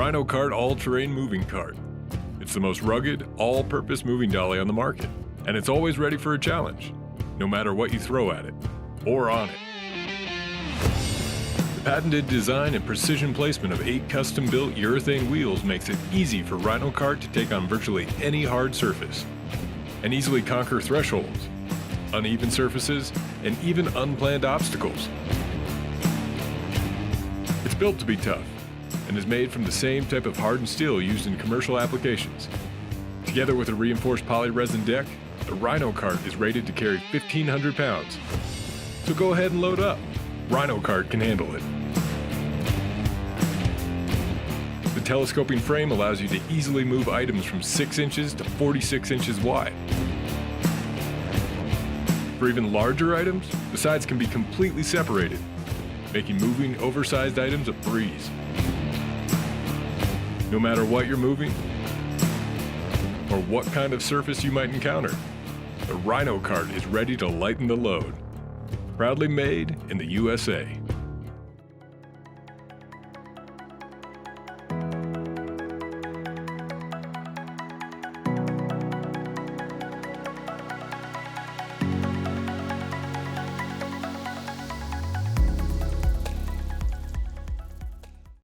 Rhino Cart all-terrain moving cart. It's the most rugged, all-purpose moving dolly on the market, and it's always ready for a challenge, no matter what you throw at it, or on it. The patented design and precision placement of 8 custom-built urethane wheels makes it easy for Rhino Cart to take on virtually any hard surface, and easily conquer thresholds, uneven surfaces, and even unplanned obstacles. It's built to be tough, and is made from the same type of hardened steel used in commercial applications. Together with a reinforced polyresin deck, the Rhino Cart is rated to carry 1,500 pounds. So go ahead and load up. Rhino Cart can handle it. The telescoping frame allows you to easily move items from 6 inches to 46 inches wide. For even larger items, the sides can be completely separated, making moving oversized items a breeze. No matter what you're moving, or what kind of surface you might encounter, the Rhino Cart is ready to lighten the load. Proudly made in the USA.